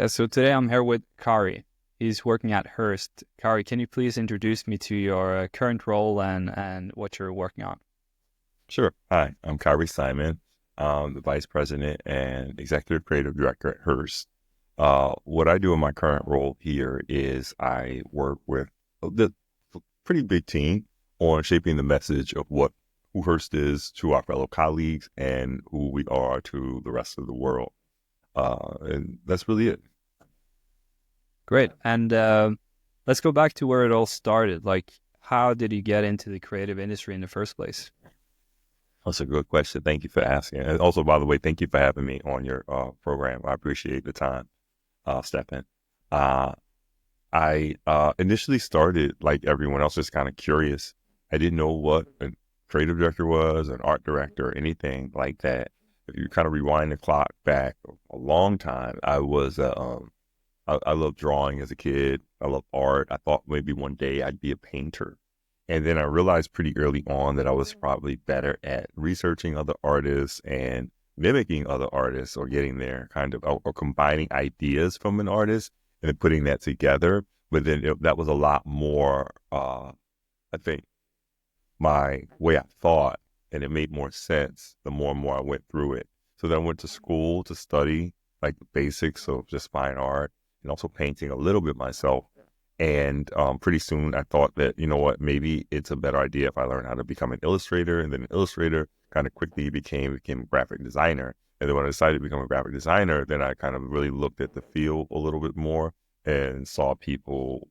So today I'm here with Khary. He's working at Hearst. Khary, can you please introduce me to your current role and what you're working on? Sure. Hi, I'm Khary Simon. I'm the Vice President and Executive Creative Director at Hearst. What I do in my current role here is I work with the pretty big team on shaping the message of who Hearst is to our fellow colleagues and who we are to the rest of the world. And that's really it. Great. And let's go back to where it all started. Like, how did you get into the creative industry in the first place? That's a good question. Thank you for asking. And also, by the way, thank you for having me on your program. I appreciate the time, Stefan. Uh, I initially started like everyone else, just kind of curious. I didn't know what a creative director was, an art director, or anything like that. If you kind of rewind the clock back a long time, I loved drawing as a kid. I loved art. I thought maybe one day I'd be a painter. And then I realized pretty early on that I was probably better at researching other artists and mimicking other artists or getting there kind of, or combining ideas from an artist and then putting that together. But then that was a lot more, I think, my way I thought, and it made more sense the more and more I went through it. So then I went to school to study like the basics of just fine art and also painting a little bit myself. And pretty soon I thought that, you know what, maybe it's a better idea if I learn how to become an illustrator. And then an illustrator kind of quickly became a graphic designer. And then when I decided to become a graphic designer, then I kind of really looked at the field a little bit more and saw people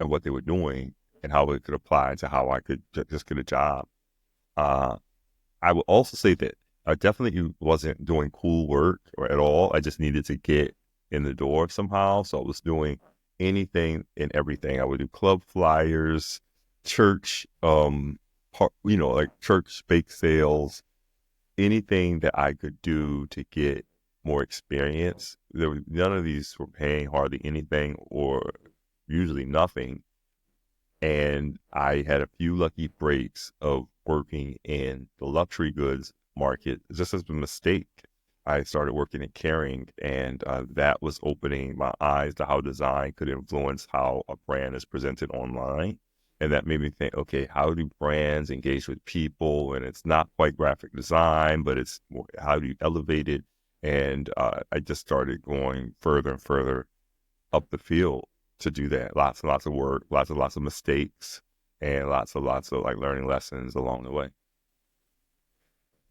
and what they were doing and how it could apply to how I could just get a job. Uh, I would also say that I definitely wasn't doing cool work or at all. I just needed to get in the door somehow. So I was doing anything and everything. I would do club flyers, church, like church bake sales, anything that I could do to get more experience. None of these were paying hardly anything or usually nothing. And I had a few lucky breaks of working in the luxury goods market just as a mistake. I started working at Caring, and that was opening my eyes to how design could influence how a brand is presented online. And that made me think, okay, how do brands engage with people? And it's not quite graphic design, but it's more, how do you elevate it? And I just started going further and further up the field to do that. Lots and lots of work, lots of mistakes, and lots of like learning lessons along the way.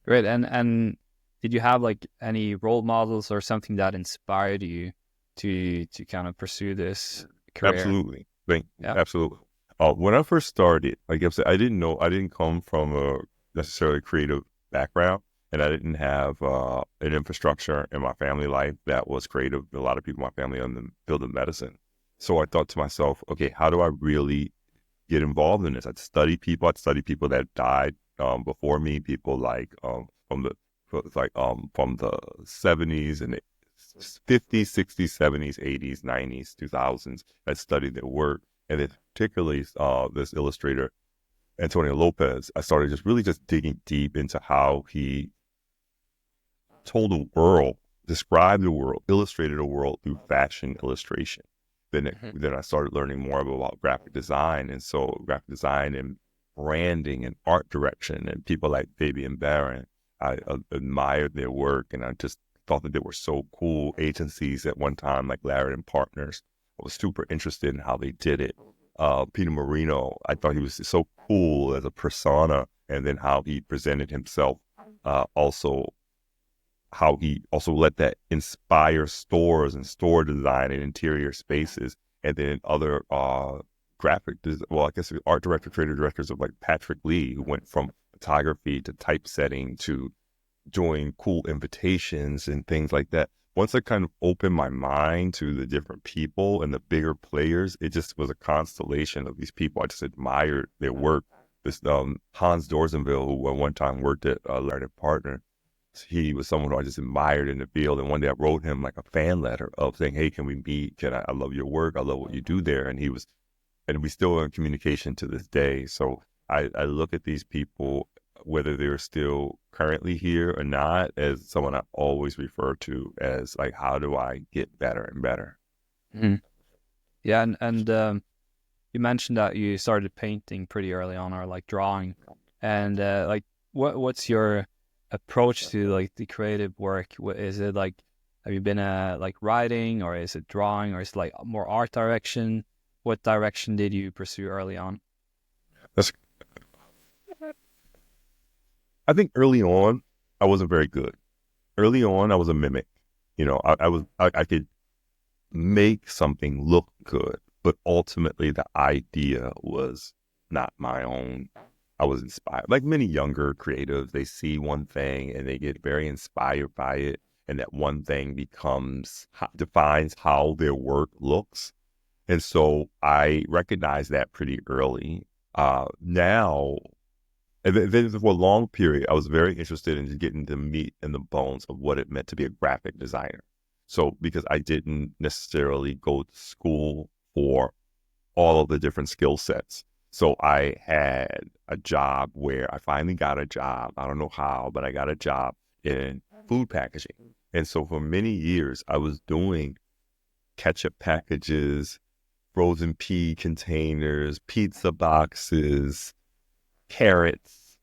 Great. And did you have like any role models or something that inspired you to kind of pursue this career? Absolutely. Yeah. Absolutely. When I first started, like I said, I didn't come from a necessarily creative background, and I didn't have an infrastructure in my family life that was creative. A lot of people in my family are in the field of medicine. So I thought to myself, okay, how do I really get involved in this? I'd study people that died before me, people like from the 70s and 50s, 60s, 70s, 80s, 90s, 2000s. I studied their work, and then particularly this illustrator Antonio Lopez. I started just digging deep into how he told the world, described the world, illustrated the world through fashion illustration. Mhm. Then I started learning more about graphic design, and so graphic design and branding and art direction, and people like Fabian Baron. I admired their work, and I just thought that they were so cool. Agencies at one time, like Larrett and Partners, I was super interested in how they did it. Peter Marino, I thought he was so cool as a persona, and then how he presented himself. Also how he also let that inspire stores and store design and interior spaces. And then other I guess art director, creative directors of like Patrick Lee, who went from photography to typesetting to doing cool invitations and things like that. Once I kind of opened my mind to the different people and the bigger players, it just was a constellation of these people. I just admired their work. This Hans Dorsenville, who at one time worked at Larry Partner, he was someone who I just admired in the field. And one day I wrote him like a fan letter of saying, "Hey, can we meet? I love your work. I love what you do there." And we still are in communication to this day. So I look at these people whether they're still currently here or not, as someone I always refer to as like, how do I get better and better? Mhm. Yeah, and you mentioned that you started painting pretty early on, or like drawing, and like what's your approach to like the creative work? Is it like, have you been like writing, or is it drawing, or is it like more art direction? What direction did you pursue early on? That's, I think early on, I wasn't very good. Early on, I was a mimic. I could make something look good, but ultimately the idea was not my own. I was inspired. Like many younger creatives, they see one thing and they get very inspired by it, and that one thing defines how their work looks. And so I recognized that pretty early. Now, and then for a long period, I was very interested in just getting the meat and the bones of what it meant to be a graphic designer. So because I didn't necessarily go to school for all of the different skill sets. So I had a job where I finally got a job. I don't know how, but I got a job in food packaging. And so for many years, I was doing ketchup packages, frozen pea containers, pizza boxes, carrots,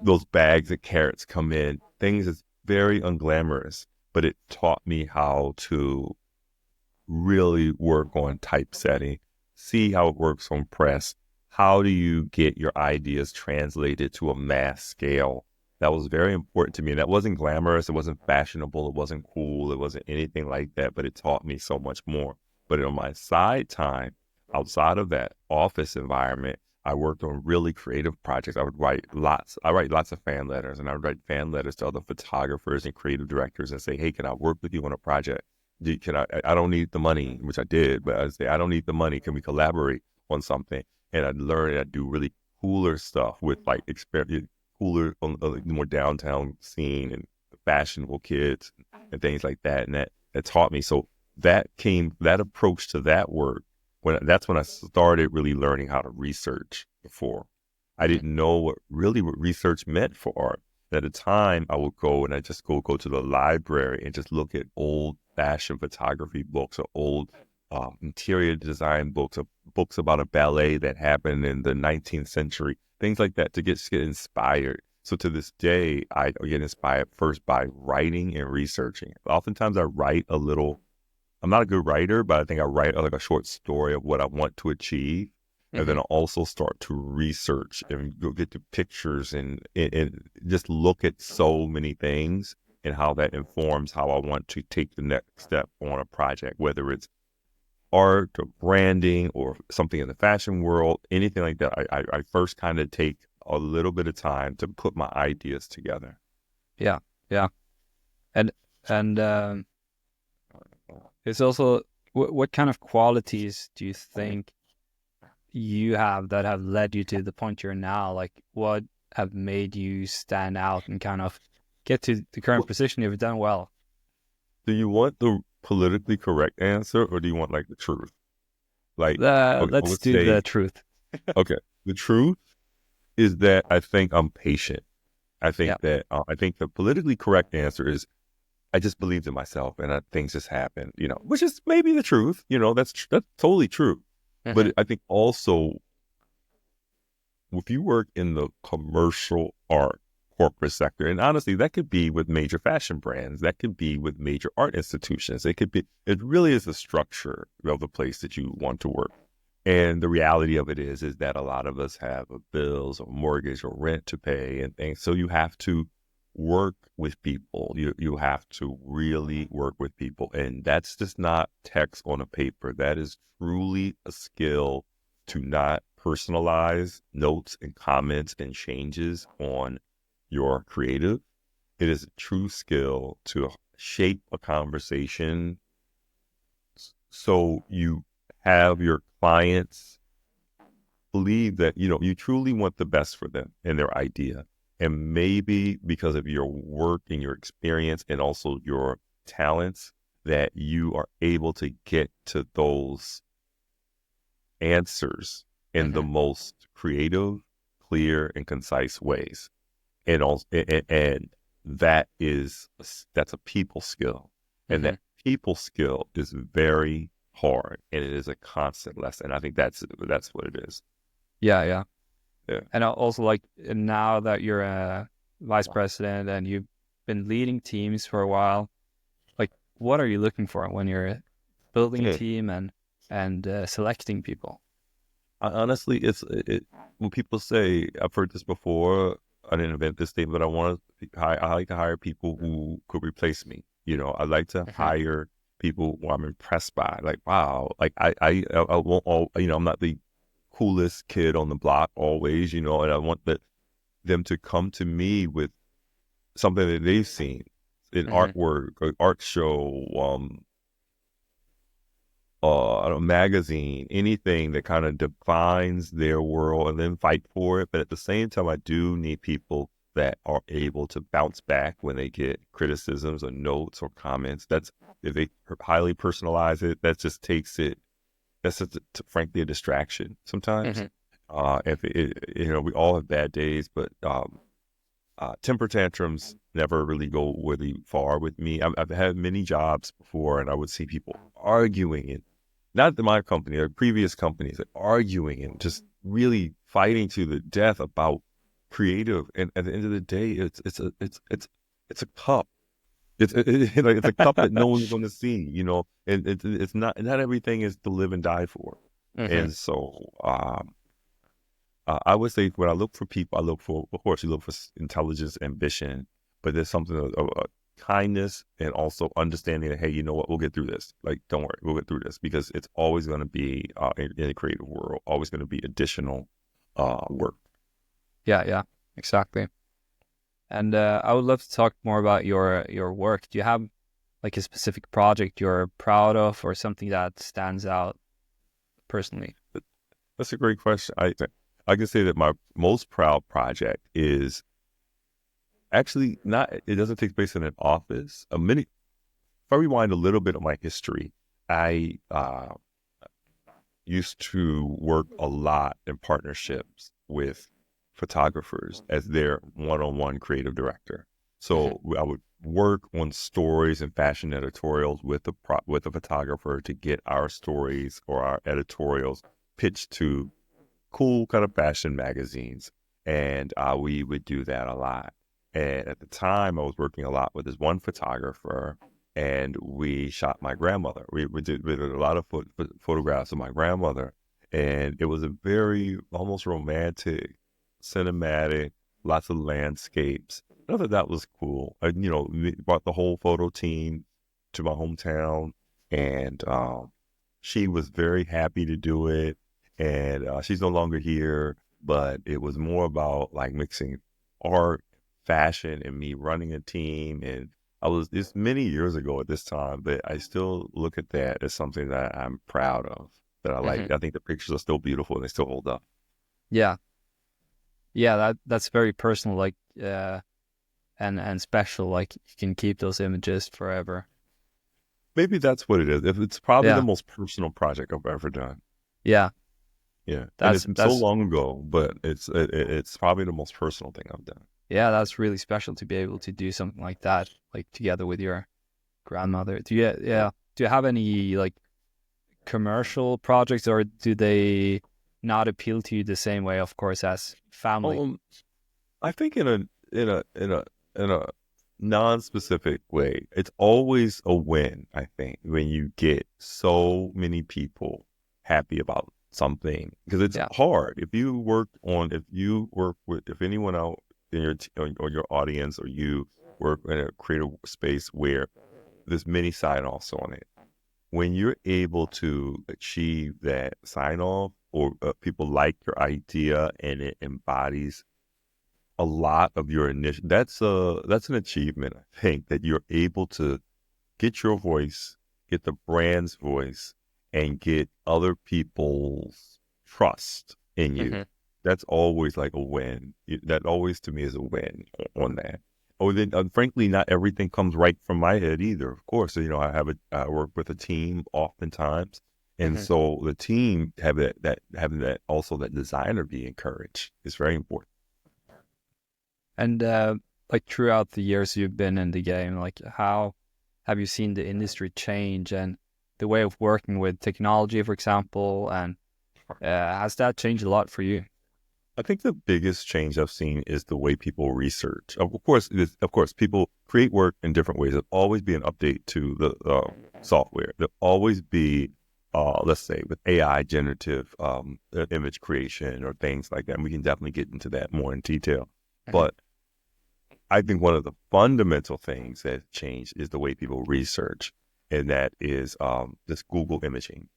those bags of carrots come in, things that's very unglamorous, but it taught me how to really work on typesetting, see how it works on press. How do you get your ideas translated to a mass scale? That was very important to me. And that wasn't glamorous. It wasn't fashionable. It wasn't cool. It wasn't anything like that, but it taught me so much more. But on my side time, outside of that office environment, I worked on really creative projects. I write lots of fan letters, and I would write fan letters to other photographers and creative directors and say, hey, can I work with you on a project? I don't need the money, which I did, but I say, I don't need the money. Can we collaborate on something? And I'd learn, I'd do really cooler stuff with like cooler, more downtown scene and fashionable kids and things like that. And that taught me. So that approach to that work, that's when I started really learning how to research before. I Mhm. didn't know what research meant for art. At the time, I would go and I just go to the library and just look at old fashioned photography books or old interior design books or books about a ballet that happened in the 19th century, things like that to get inspired. So to this day, I get inspired first by writing and researching. Oftentimes I write a little. I'm not a good writer, but I think I write like a short story of what I want to achieve. And then Mhm. I also start to research and go get the pictures and just look at so many things and how that informs how I want to take the next step on a project, whether it's art or branding or something in the fashion world, anything like that. I first kind of take a little bit of time to put my ideas together. Yeah, yeah, and and it's also, what kind of qualities do you think you have that have led you to the point you're now? Like, what have made you stand out and kind of get to the current Well, position you've done well? do you want the politically correct answer or do you want like the truth? Like, okay, I Let's would do the say, truth. okay, the truth is that I think I'm patient. Yeah. I think the politically correct answer is I just believed in myself and things just happen, which is maybe the truth. That's totally true. Hmm. But I think also if you work in the commercial art corporate sector, and honestly, that could be with major fashion brands, that could be with major art institutions. It really is the structure of the place that you want to work. And the reality of it is that a lot of us have bills or mortgage or rent to pay and things. So you have to work with people. You have to really work with people. And that's just not text on a paper. That is truly a skill to not personalize notes and comments and changes on your creative. It is a true skill to shape a conversation so you have your clients believe that you truly want the best for them and their idea, and maybe because of your work and your experience and also your talents that you are able to get to those answers in the Hmm. most creative, clear, and concise ways. and also and that's a people skill, and Hmm. that people skill is very hard, and it is a constant lesson. I think that's what it is. Yeah, yeah. Yeah. And also, like, now that you're a vice president and you've been leading teams for a while, like, what are you looking for when you're building a Yeah. team and selecting people? Honestly, when people say, I've heard this before. I didn't invent this thing, but I like to hire people who could replace me. I like to Hmm. hire people who I'm impressed by. Like, wow, like I won't I'm not the coolest kid on the block always, and I want them to come to me with something that they've seen in Hmm. artwork, or art show, I don't know, magazine, anything that kind of defines their world, and then fight for it. But at the same time, I do need people that are able to bounce back when they get criticisms or notes or comments. That's if they highly personalize it, that just takes it. That's just, frankly, a distraction sometimes. Hmm. If we all have bad days, but temper tantrums never really go really far with me. I've had many jobs before, and I would see people arguing, and not in my company or previous companies, like arguing and just really fighting to the death about creative. And at the end of the day, it's a cup. It's a cup that no one's going to see, and it's not everything is to live and die for. Hmm. And so, I would say when I look for people, of course, you look for intelligence, ambition, but there's something of kindness, and also understanding that, hey, you know what, we'll get through this. Like, don't worry, we'll get through this, because it's always going to be in the creative world, always going to be additional work. Yeah, yeah, exactly. And I would love to talk more about your work. Do you have like a specific project you're proud of, or something that stands out personally? That's a great question. I can say that my most proud project is actually not. It doesn't take place in an office. If I rewind a little bit of my history, I used to work a lot in partnerships with photographers as their one-on-one creative director. Hmm. So I would work on stories and fashion editorials with the photographer to get our stories or our editorials pitched to cool kind of fashion magazines, and we would do that a lot. And at the time, I was working a lot with this one photographer, and we shot my grandmother. We did a lot of photographs of my grandmother, and it was a very almost romantic, cinematic, lots of landscapes. I thought that was cool. We brought the whole photo team to my hometown, and she was very happy to do it, and she's no longer here, but it was more about like mixing art, fashion, and me running a team. And it's many years ago at this time, but I still look at that as something that I'm proud of, that I Hmm. like. I think the pictures are still beautiful and they still hold up. Yeah, yeah, that's very personal, like, and special. Like, you can keep those images forever. Maybe that's what it is. If it's probably the Yeah, most personal project I've ever done. yeah, Yeah, and that's it's so that's long ago, but it's probably the most personal thing I've done. yeah, that's really special to be able to do something like that, like together with your grandmother. Do you have any like commercial projects, or do they not appeal to you the same way, of course, as family? Um, I think in a non-specific way, it's always a win. I think when you get so many people happy about something, because it's Yeah. hard. If anyone out in or your audience, or you work in a creative space where there's many sign-offs on it, when you're able to achieve that sign-off, or people like your idea and it embodies a lot of your initial, that's an achievement. I think that you're able to get your voice, get the brand's voice, and get other people's trust in you. Hmm. That's always like a win. That always to me is a win on that. Oh, then frankly, not everything comes right from my head either. Of course, I work with a team oftentimes, and Hmm. so the team having that also, that designer be encouraged is very important. And like throughout the years you've been in the game, like how have you seen the industry change and the way of working with technology, for example, and has that changed a lot for you? I think the biggest change I've seen is the way people research. Of course, people create work in different ways. There'll always be an update to the software. There'll always be, let's say, with AI generative image creation or things like that. And we can definitely get into that more in detail. Hmm. But I think one of the fundamental things that has changed is the way people research, and that is this Google imaging.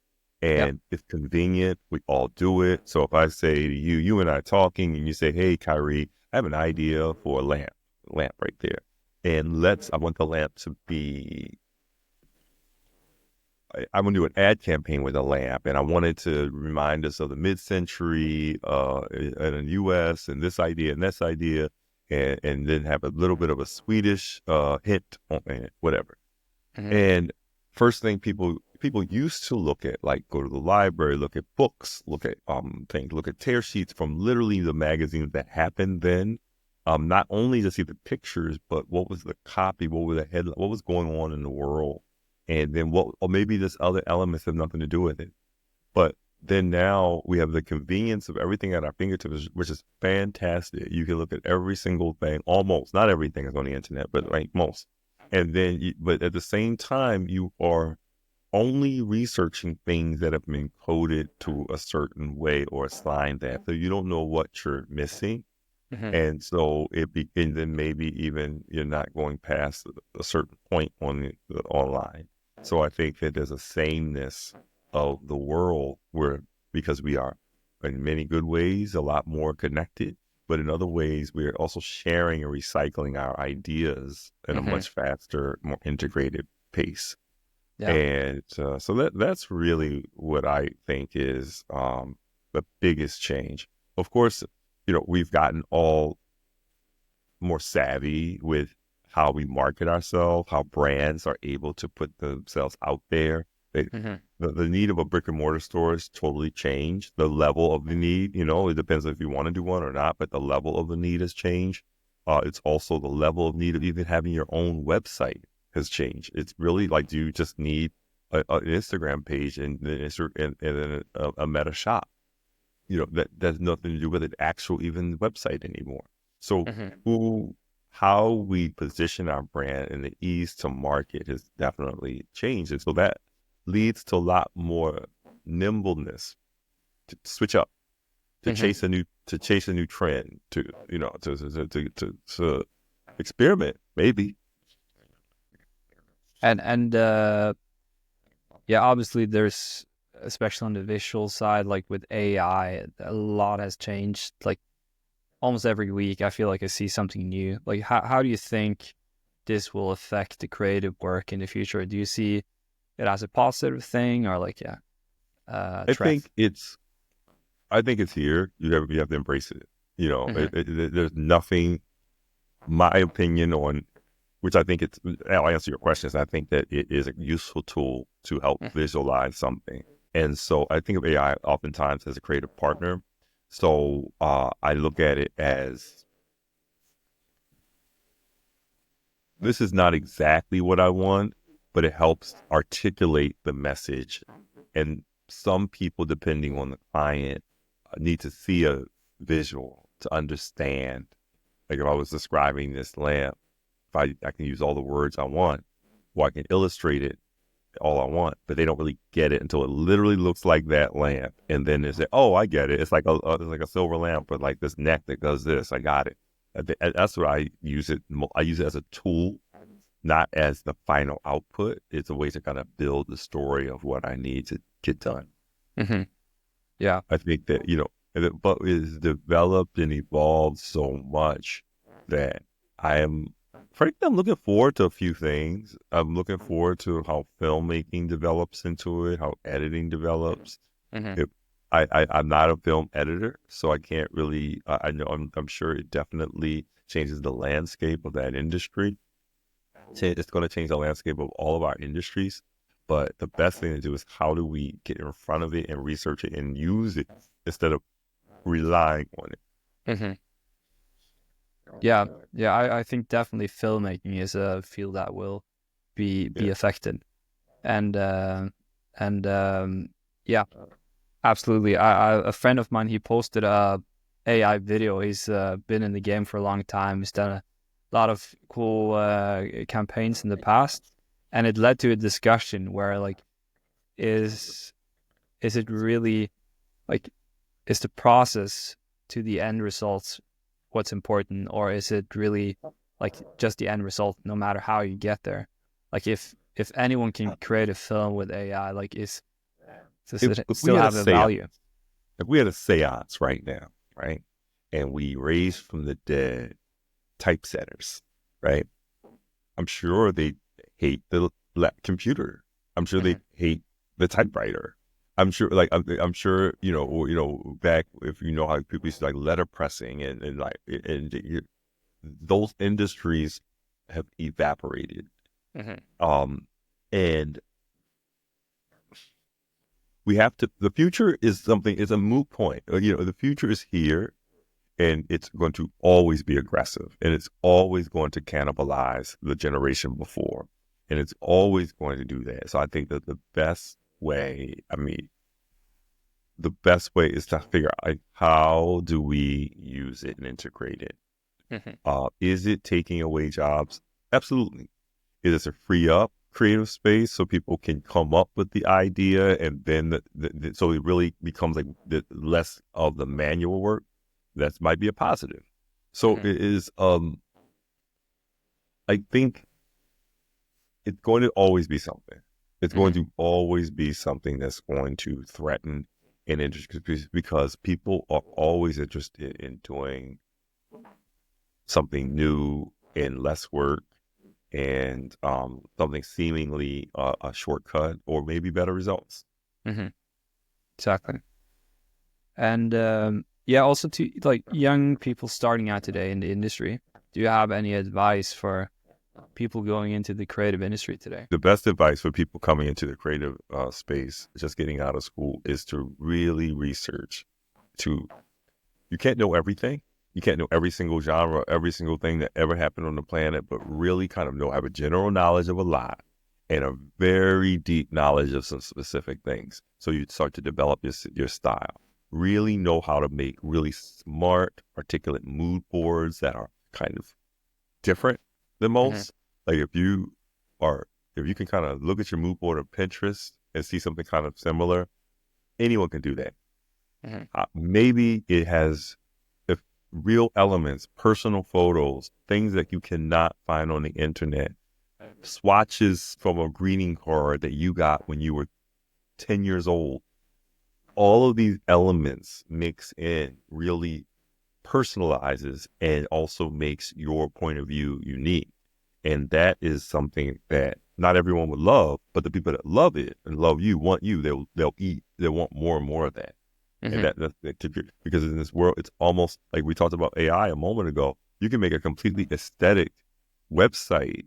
Yeah. And it's convenient. We all do it. So if I say to you, you and I talking, and you say, "Hey, Khary, I have an idea for a lamp right there, and I want the lamp to be. I'm going to do an ad campaign with a lamp, and I wanted to remind us of the mid-century in the U.S. and this idea and this idea, and then have a little bit of a Swedish hint on it, whatever." Hmm. And first thing people used to look at, like go to the library, look at books, look at things, look at tear sheets from literally the magazines that happened then. Not only to see the pictures, but what was the copy, what were the headline, what was going on in the world, and then what, or maybe this other elements have nothing to do with it. But then now we have the convenience of everything at our fingertips, which is fantastic. You can look at every single thing, almost, not everything is on the internet, but like most. And then, but at the same time, you are only researching things that have been coded to a certain way or assigned that, so you don't know what you're missing. Hmm. And so and then maybe even you're not going past a certain point on the online. So I think that there's a sameness of the world where, because we are in many good ways a lot more connected, but in other ways we're also sharing and recycling our ideas at a Hmm. much faster, more integrated pace. Yeah. And so that's really what I think is the biggest change. Of course, we've gotten all more savvy with how we market ourselves, how brands are able to put themselves out there. They, Hmm. the need of a brick and mortar store has totally changed. The level of the need, it depends if you want to do one or not, but the level of the need has changed. It's also the level of need of even having your own website has changed. It's really like, do you just need an Instagram page and then a Meta shop? That has nothing to do with an actual even website anymore. So Hmm. how we position our brand and the ease to market has definitely changed. And so that leads to a lot more nimbleness to switch up, to Hmm. chase a new trend, to experiment, maybe. And yeah, obviously there's, especially on the visual side, like with AI, a lot has changed. Like almost every week, I feel like I see something new. Like how do you think this will affect the creative work in the future? Do you see it as a positive thing or like I threat? think it's I think it's here. You have to embrace it. Hmm. There's nothing. My opinion on which I think I'll answer your questions. I think that it is a useful tool to help visualize something. And so I think of AI oftentimes as a creative partner. So I look at it as, this is not exactly what I want, but it helps articulate the message. And some people, depending on the client, need to see a visual to understand. Like if I was describing this lamp, if I can use all the words I want, or I can illustrate it all I want, but they don't really get it until it literally looks like that lamp. And then they say, "Oh, I get it. It's like a silver lamp with like this neck that does this. I got it." That's what I use it. I use it as a tool, not as the final output. It's a way to kind of build the story of what I need to get done. Hmm. Yeah. I think that, but it's developed and evolved so much that frankly, I'm looking forward to a few things. I'm looking forward to how filmmaking develops into it, how editing develops. Hmm. If I'm not a film editor, so I can't really, I know I'm sure it definitely changes the landscape of that industry. It's going to change the landscape of all of our industries. But the best thing to do is, how do we get in front of it and research it and use it instead of relying on it? Hmm. Yeah, yeah. I think definitely filmmaking is a field that will be Yeah. affected, and and yeah, absolutely. A friend of mine, he posted a AI video. He's been in the game for a long time. He's done a lot of cool campaigns in the past, and it led to a discussion where like, is is it really like, is the process to the end results what's important, or is it really like just the end result, no matter how you get there? Like if anyone can create a film with AI, like does it If we still had a have a seance, value? if we had a seance right now, right, and we raised from the dead typesetters, right, I'm sure they hate the computer. I'm sure they Mhm. hate the typewriter. I'm sure, like, I'm sure, back, if you know how people used to like letter pressing and like, those industries have evaporated. Mhm. Um, and we have to, the future is something, is a moot point. The future is here, and it's going to always be aggressive, and it's always going to cannibalize the generation before, and it's always going to do that. So I think that the best way is to figure out, like, how do we use it and integrate it. Mhm. Is it taking away jobs? Absolutely. Is it to free up creative space so people can come up with the idea, and then so it really becomes like less of the manual work? That might be a positive. So Mhm. it is. I think it's going to always be something. It's going Mhm. to always be something that's going to threaten an industry, because people are always interested in doing something new and less work, and something seemingly a shortcut or maybe better results. Mhm. Exactly. And yeah, also to like young people starting out today in the industry, do you have any advice for people going into the creative industry today? The best advice for people coming into the creative space, just getting out of school, is to really research. To You can't know everything. You can't know every single genre, every single thing that ever happened on the planet, but really kind of have a general knowledge of a lot and a very deep knowledge of some specific things. So you start to develop your style. Really know how to make really smart, articulate mood boards that are kind of different than Mhm. most. Like, if you can kind of look at your mood board on Pinterest and see something kind of similar, anyone can do that. Mhm. Maybe it has, if real elements, personal photos, things that you cannot find on the internet, swatches from a greeting card that you got when you were 10 years old. All of these elements mix in really personalizes and also makes your point of view unique. And that is something that not everyone would love, but the people that love it and love you, want you, they'll want more and more of that. And Mhm. because in this world, it's almost like we talked about AI a moment ago. You can make a completely aesthetic website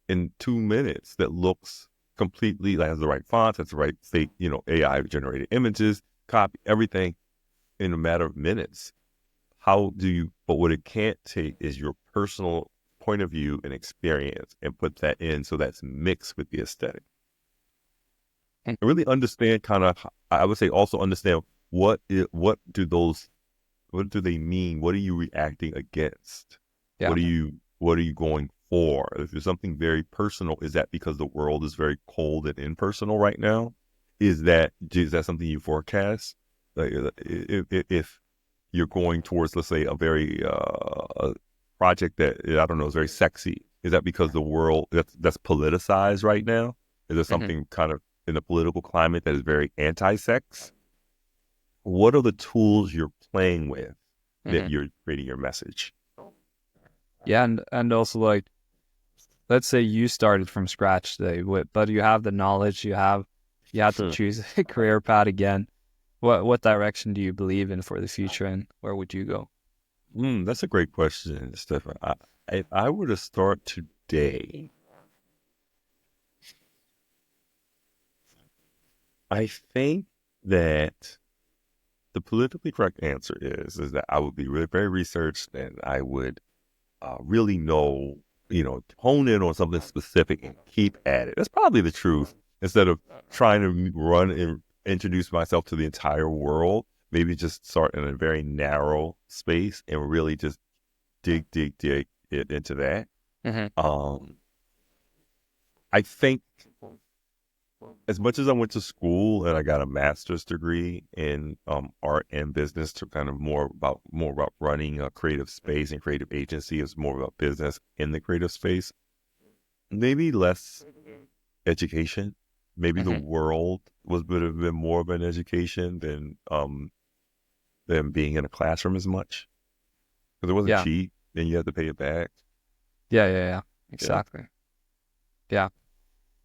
in 2 minutes that looks completely, that has the right fonts, has the right fake, AI generated images, copy everything in a matter of minutes. But what it can't take is your personal point of view and experience and put that in, so that's mixed with the aesthetic. Mhm. And really understand, kind of, I would say also understand what do they mean? What are you reacting against? Yeah. What are you going for? If there's something very personal, is that because the world is very cold and impersonal right now? Is that something you forecast? Like, if you're going towards, let's say, a very a project that, I don't know, is very sexy, is that because the world that's politicized right now? Is there Mhm. something kind of in the political climate that is very anti-sex? What are the tools you're playing with that Mhm. you're creating your message? Yeah, and also like, let's say you started from scratch today, but you have the knowledge, you had to Hmm. choose a career path again. What direction do you believe in for the future, and where would you go? That's a great question, Stefan. If I were to start today, I think that the politically correct answer is that I would be really very researched, and I would really know, hone in on something specific and keep at it. That's probably the truth. Instead of trying to run and introduce myself to the entire world, maybe just start in a very narrow space and really just dig it into that. Mm-hmm. Um, I think as much as I went to school and I got a master's degree in art and business, to kind of more about running a creative space and creative agency, is more about business in the creative space. Maybe less education. Maybe the Mm-hmm. world would have been more of an education than being in a classroom as much, because it wasn't Yeah. cheap and you had to pay it back. Yeah. Yeah. Yeah. Yeah. Exactly. Yeah.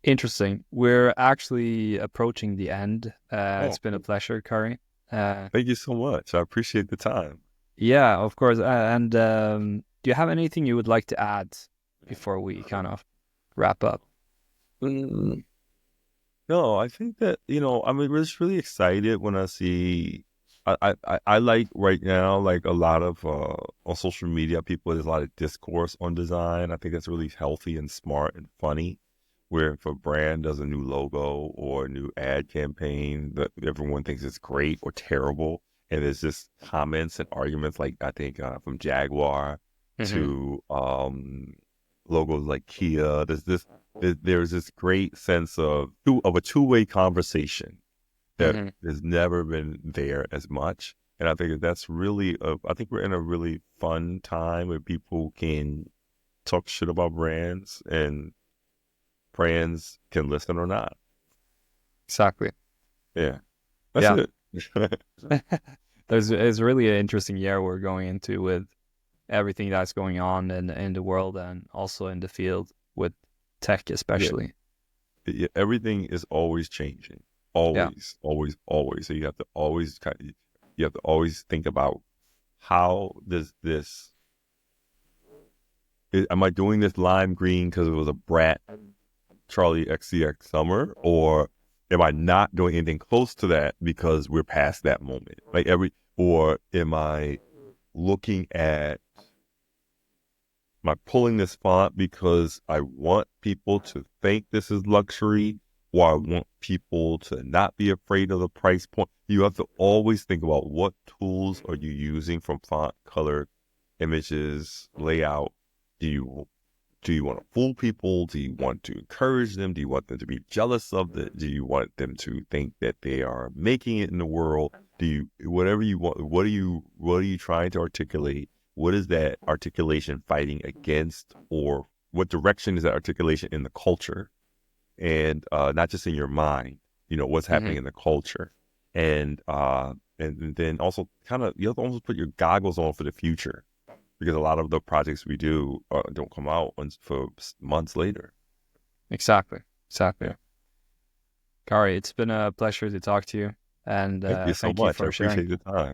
Interesting. We're actually approaching the end. It's Oh, been a pleasure, Khary. Uh, thank you so much. I appreciate the time. yeah, of course. And do you have anything you would like to add before we kind of wrap up? Mm, No, I think that, I'm just really excited when I see, I like right now, like a lot of, on social media, there's a lot of discourse on design. I think that's really healthy and smart and funny, where if a brand does a new logo or a new ad campaign, that everyone thinks it's great or terrible. And there's just comments and arguments, like I think from Jaguar Mm-hmm. to logos like Kia. There's this great sense of a two-way conversation that Mm-hmm. has never been there as much. And I think that's really, I think we're in a really fun time where people can talk shit about brands and brands can listen or not. Exactly. Yeah, that's Yeah. it. It's really an interesting year we're going into with everything that's going on in the world and also in the field with tech Yeah, especially. everything is always changing, Yeah. always, always, always. So you have to always think about, how does this, am I doing this lime green because it was a brat Charlie XCX summer, or am I not doing anything close to that because we're past that moment? Or am I looking at, am I pulling this font because I want people to think this is luxury, or I want people to not be afraid of the price point? You have to always think about, what tools are you using, from font, color, images, layout. Do you want to fool people? Do you want to encourage them? Do you want them to be jealous of it? Do you want them to think that they are making it in the world? Whatever you want, what are you trying to articulate? What is that articulation fighting against, or what direction is that articulation in the culture? And not just in your mind, what's Mm-hmm. happening in the culture. And then also, kind of, you have to almost put your goggles on for the future, because a lot of the projects we do don't come out for months later. Exactly. Exactly. Yeah. Khary, it's been a pleasure to talk to you and Thank you so thank you much. I for sharing. appreciate the time.